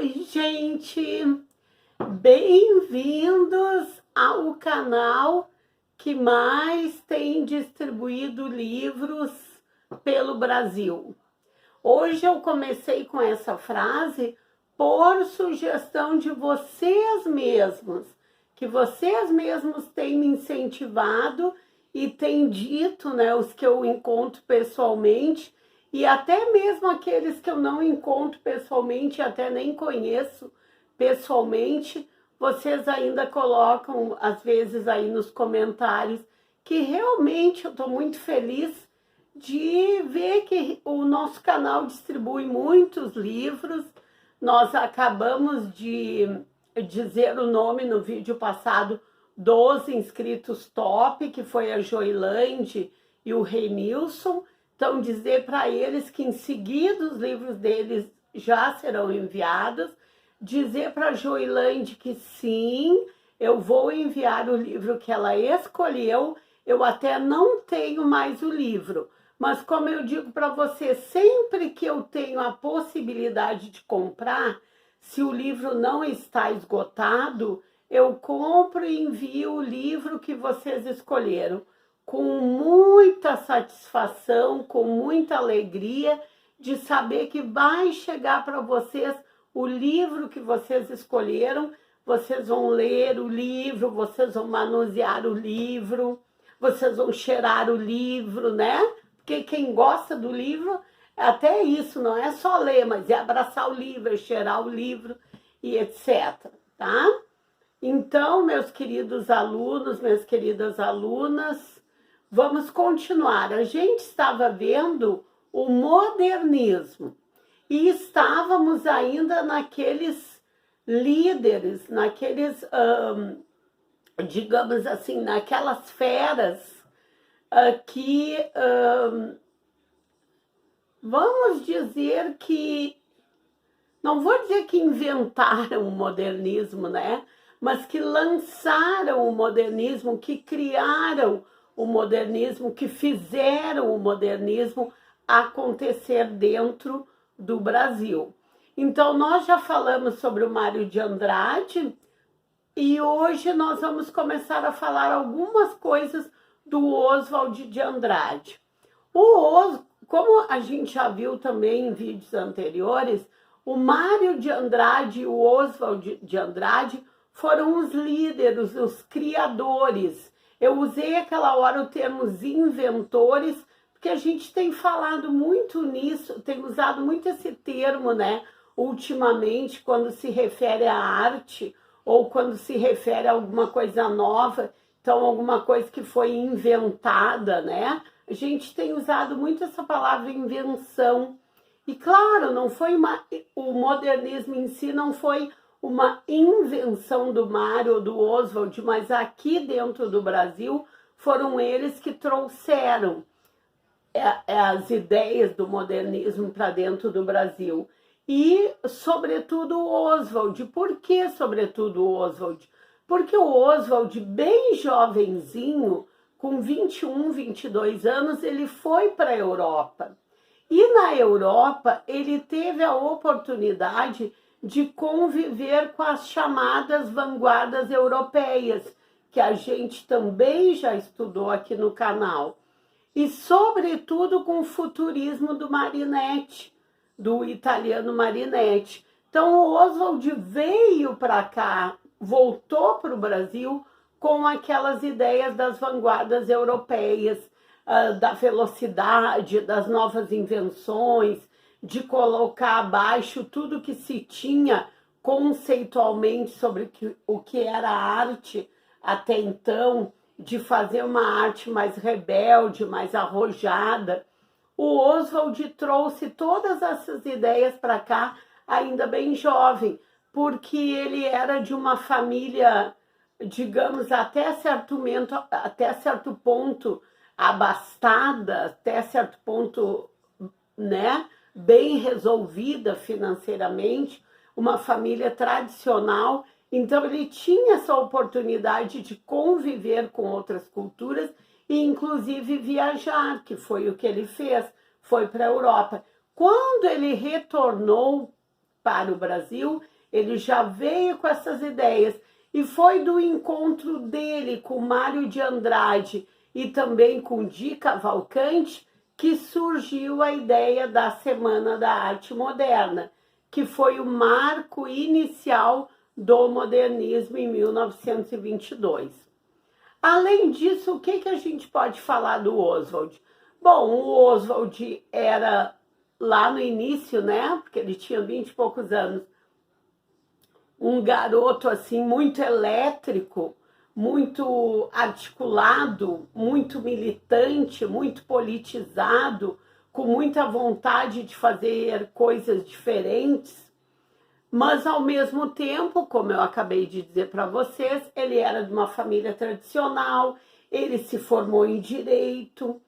Oi, gente! Bem-vindos ao canal que mais tem distribuído livros pelo Brasil. Hoje eu comecei com essa frase por sugestão de vocês mesmos, que vocês mesmos têm me incentivado e têm dito, né, os que eu encontro pessoalmente, e até mesmo aqueles que eu não encontro pessoalmente, até nem conheço pessoalmente, vocês ainda colocam, às vezes, aí nos comentários, que realmente eu estou muito feliz de ver que o nosso canal distribui muitos livros. Nós acabamos de dizer o nome no vídeo passado dos inscritos top, que foi a Joilande e o Renilson. Então, dizer para eles que em seguida os livros deles já serão enviados. Dizer para a Joilande que sim, eu vou enviar o livro que ela escolheu. Eu até não tenho mais o livro, mas como eu digo para você, sempre que eu tenho a possibilidade de comprar, se o livro não está esgotado, eu compro e envio o livro que vocês escolheram, com muita satisfação, com muita alegria de saber que vai chegar para vocês o livro que vocês escolheram. Vocês vão ler o livro, vocês vão manusear o livro, vocês vão cheirar o livro, né? Porque quem gosta do livro, até isso, não é só ler, mas é abraçar o livro, é cheirar o livro e etc, tá? Então, meus queridos alunos, minhas queridas alunas, vamos continuar. A gente estava vendo o modernismo e estávamos ainda naqueles líderes, naqueles, digamos assim, naquelas feras que, vamos dizer que, não vou dizer que inventaram o modernismo, né? Mas que lançaram o modernismo, que criaram o modernismo, que fizeram o modernismo acontecer dentro do Brasil. Então, nós já falamos sobre o Mário de Andrade e hoje nós vamos começar a falar algumas coisas do Oswald de Andrade. Como a gente já viu também em vídeos anteriores, o Mário de Andrade e o Oswald de Andrade foram os líderes, os criadores. Eu usei aquela hora o termo inventores, porque a gente tem falado muito nisso, tem usado muito esse termo, né, ultimamente, quando se refere à arte ou quando se refere a alguma coisa nova, então alguma coisa que foi inventada, né? A gente tem usado muito essa palavra invenção. E claro, não foi o modernismo em si não foi uma invenção do Mário ou do Oswald, mas aqui dentro do Brasil foram eles que trouxeram as ideias do modernismo para dentro do Brasil. E, sobretudo, o Oswald. Por que, sobretudo, o Oswald? Porque o Oswald, bem jovenzinho, com 21, 22 anos, ele foi para a Europa. E na Europa, ele teve a oportunidade de conviver com as chamadas vanguardas europeias, que a gente também já estudou aqui no canal. E, sobretudo, com o futurismo do Marinetti, do italiano Marinetti. Então, o Oswald veio para cá, voltou para o Brasil com aquelas ideias das vanguardas europeias, da velocidade, das novas invenções, de colocar abaixo tudo que se tinha conceitualmente sobre o que era arte até então, de fazer uma arte mais rebelde, mais arrojada. O Oswald trouxe todas essas ideias para cá, ainda bem jovem, porque ele era de uma família, digamos, até certo ponto abastada, até certo ponto, né, bem resolvida financeiramente, uma família tradicional. Então ele tinha essa oportunidade de conviver com outras culturas e inclusive viajar, que foi o que ele fez, foi para a Europa. Quando ele retornou para o Brasil, ele já veio com essas ideias. E foi do encontro dele com Mário de Andrade e também com Di Cavalcanti que surgiu a ideia da Semana da Arte Moderna, que foi o marco inicial do modernismo em 1922. Além disso, o que a gente pode falar do Oswald? Bom, o Oswald era, lá no início, né, porque ele tinha 20 e poucos anos, um garoto assim muito elétrico, muito articulado, muito militante, muito politizado, com muita vontade de fazer coisas diferentes, mas ao mesmo tempo, como eu acabei de dizer para vocês, ele era de uma família tradicional, ele se formou em direito,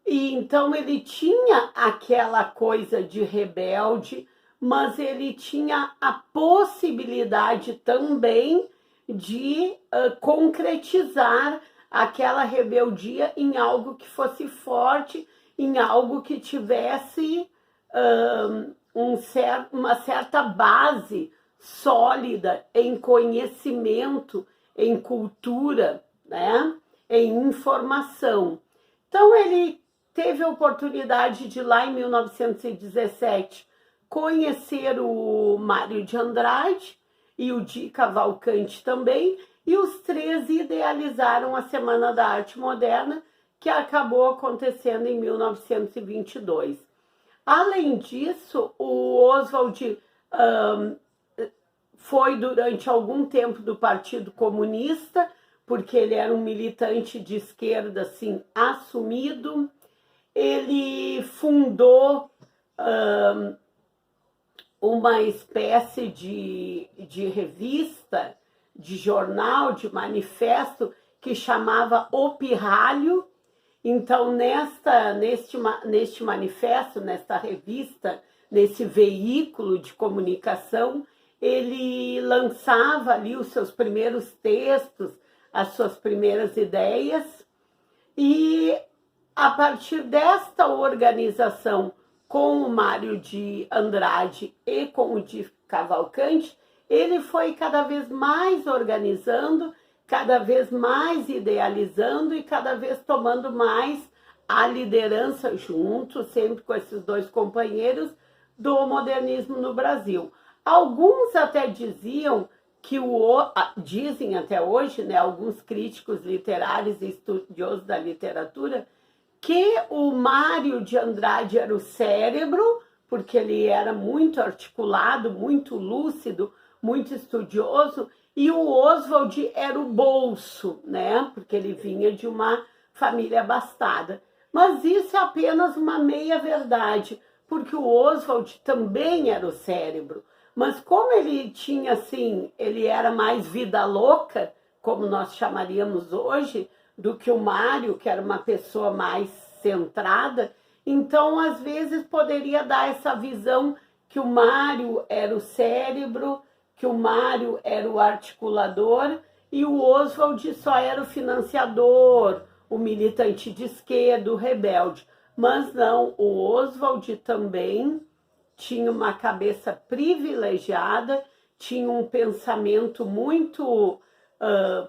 e então ele tinha aquela coisa de rebelde, mas ele tinha a possibilidade também de concretizar aquela rebeldia em algo que fosse forte, em algo que tivesse uma certa base sólida em conhecimento, em cultura, né? Em informação. Então ele teve a oportunidade de, lá em 1917, conhecer o Mário de Andrade e o Di Cavalcanti também, e os três idealizaram a Semana da Arte Moderna, que acabou acontecendo em 1922. Além disso, o Oswald foi durante algum tempo do Partido Comunista, porque ele era um militante de esquerda, assim, assumido. Ele fundou uma espécie de revista, de jornal, de manifesto, que chamava O Pirralho. Então, neste manifesto, nesta revista, nesse veículo de comunicação, ele lançava ali os seus primeiros textos, as suas primeiras ideias, e a partir desta organização com o Mário de Andrade e com o Di Cavalcanti, ele foi cada vez mais organizando, cada vez mais idealizando e cada vez tomando mais a liderança junto, sempre com esses dois companheiros, do modernismo no Brasil. Alguns até diziam que dizem até hoje, né, alguns críticos literários e estudiosos da literatura, que o Mário de Andrade era o cérebro, porque ele era muito articulado, muito lúcido, muito estudioso, e o Oswald era o bolso, né? Porque ele vinha de uma família abastada. Mas isso é apenas uma meia-verdade, porque o Oswald também era o cérebro. Mas como ele tinha, assim, ele era mais vida louca, como nós chamaríamos hoje, do que o Mário, que era uma pessoa mais centrada, então, às vezes, poderia dar essa visão que o Mário era o cérebro, que o Mário era o articulador e o Oswald só era o financiador, o militante de esquerda, o rebelde. Mas não, o Oswald também tinha uma cabeça privilegiada, tinha um pensamento muito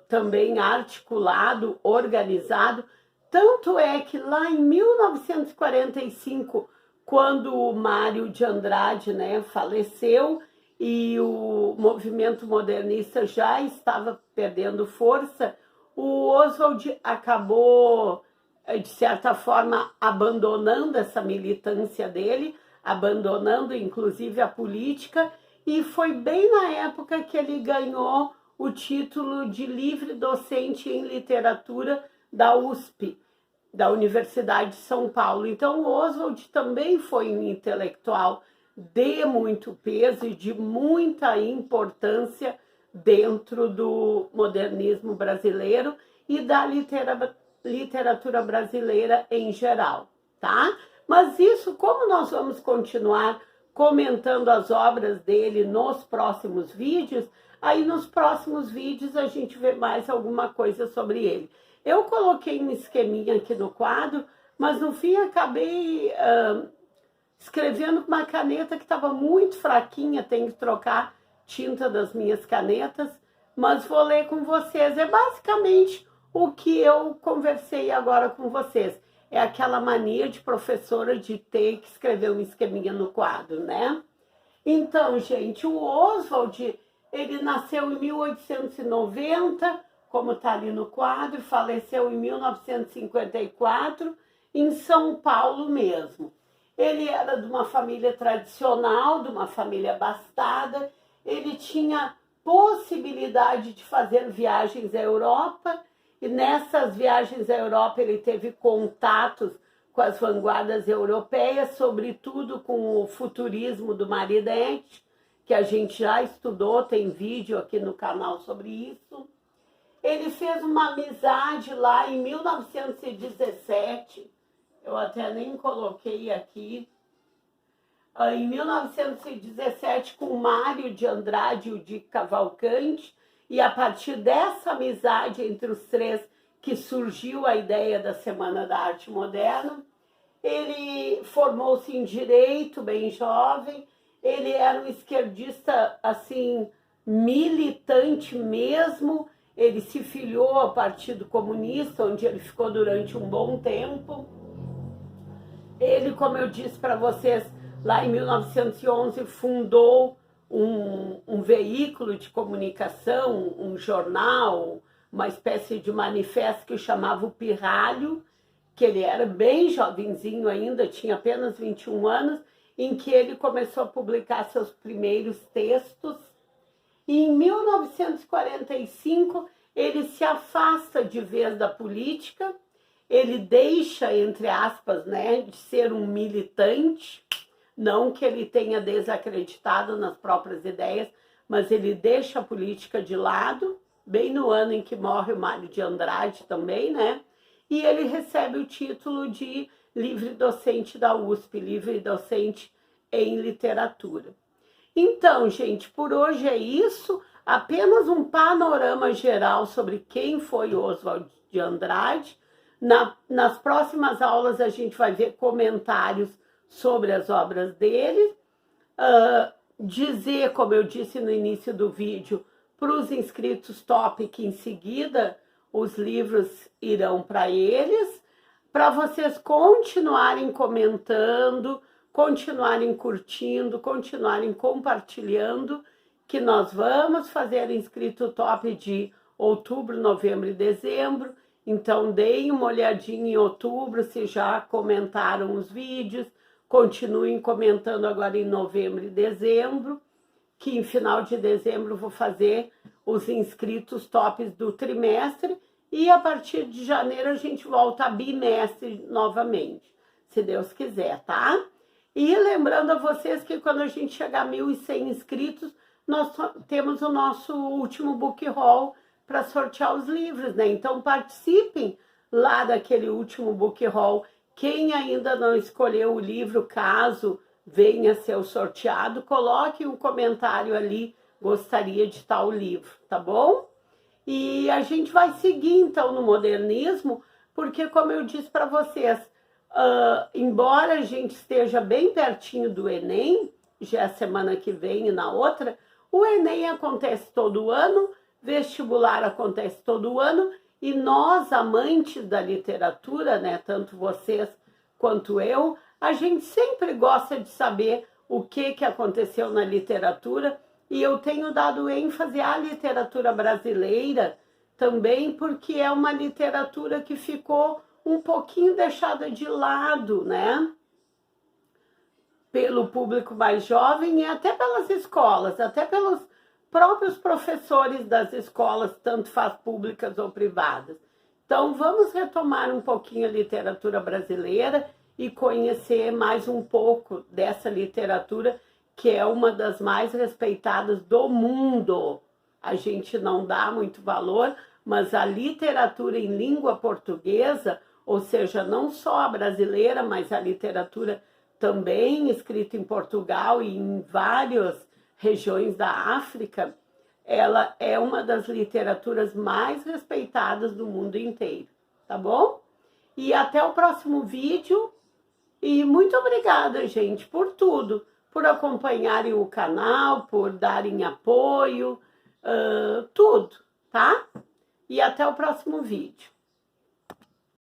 também articulado, organizado. Tanto é que lá em 1945, quando o Mário de Andrade, né, faleceu, e o movimento modernista já estava perdendo força, o Oswald acabou, de certa forma, abandonando essa militância dele, abandonando inclusive a política, e foi bem na época que ele ganhou o título de livre docente em literatura da USP, da Universidade de São Paulo. Então, o Oswald também foi um intelectual de muito peso e de muita importância dentro do modernismo brasileiro e da literatura brasileira em geral, tá? Mas isso, como nós vamos continuar comentando as obras dele nos próximos vídeos, aí nos próximos vídeos a gente vê mais alguma coisa sobre ele. Eu coloquei um esqueminha aqui no quadro, mas no fim acabei escrevendo com uma caneta que estava muito fraquinha, tem que trocar tinta das minhas canetas, mas vou ler com vocês. É basicamente o que eu conversei agora com vocês. É aquela mania de professora de ter que escrever um esqueminha no quadro, né? Então, gente, o Oswald, ele nasceu em 1890, como está ali no quadro, faleceu em 1954, em São Paulo mesmo. Ele era de uma família tradicional, de uma família abastada, ele tinha possibilidade de fazer viagens à Europa, e nessas viagens à Europa ele teve contatos com as vanguardas europeias, sobretudo com o futurismo do Marinetti, que a gente já estudou, tem vídeo aqui no canal sobre isso. Ele fez uma amizade lá em 1917, eu até nem coloquei aqui, em 1917 com Mário de Andrade e o de Cavalcante, e a partir dessa amizade entre os três que surgiu a ideia da Semana da Arte Moderna. Ele formou-se em Direito bem jovem, ele era um esquerdista, assim, militante mesmo, ele se filiou ao Partido Comunista, onde ele ficou durante um bom tempo. Ele, como eu disse para vocês, lá em 1911, fundou um veículo de comunicação, um jornal, uma espécie de manifesto que chamava o Pirralho, que ele era bem jovenzinho ainda, tinha apenas 21 anos, em que ele começou a publicar seus primeiros textos. E em 1945, ele se afasta de vez da política, ele deixa, entre aspas, né, de ser um militante, não que ele tenha desacreditado nas próprias ideias, mas ele deixa a política de lado, bem no ano em que morre o Mário de Andrade também, né? E ele recebe o título de livre docente da USP, livre docente em literatura. Então, gente, por hoje é isso, apenas um panorama geral sobre quem foi Oswald de Andrade. Nas próximas aulas a gente vai ver comentários sobre as obras dele, dizer, como eu disse no início do vídeo, para os inscritos top que em seguida os livros irão para eles, para vocês continuarem comentando, continuarem curtindo, continuarem compartilhando, que nós vamos fazer inscrito top de outubro, novembro e dezembro. Então deem uma olhadinha em outubro se já comentaram os vídeos, continuem comentando agora em novembro e dezembro, que em final de dezembro vou fazer os inscritos tops do trimestre, e a partir de janeiro a gente volta a bimestre novamente, se Deus quiser, tá? E lembrando a vocês que quando a gente chegar a 1.100 inscritos, nós temos o nosso último book haul para sortear os livros, né? Então participem lá daquele último book haul. Quem ainda não escolheu o livro, caso venha a ser o sorteado, coloque um comentário ali, gostaria de tal livro, tá bom? E a gente vai seguir então no modernismo, porque como eu disse para vocês, embora a gente esteja bem pertinho do Enem, já é a semana que vem e na outra, o Enem acontece todo ano, vestibular acontece todo ano, e nós, amantes da literatura, né, tanto vocês quanto eu, a gente sempre gosta de saber o que aconteceu na literatura, e eu tenho dado ênfase à literatura brasileira também, porque é uma literatura que ficou um pouquinho deixada de lado, né? Pelo público mais jovem e até pelas escolas, até pelos próprios professores das escolas, tanto faz públicas ou privadas. Então, vamos retomar um pouquinho a literatura brasileira e conhecer mais um pouco dessa literatura, que é uma das mais respeitadas do mundo. A gente não dá muito valor, mas a literatura em língua portuguesa, ou seja, não só a brasileira, mas a literatura também escrita em Portugal e em várias regiões da África, ela é uma das literaturas mais respeitadas do mundo inteiro, tá bom? E até o próximo vídeo, e muito obrigada, gente, por tudo, por acompanharem o canal, por darem apoio, tudo, tá? E até o próximo vídeo.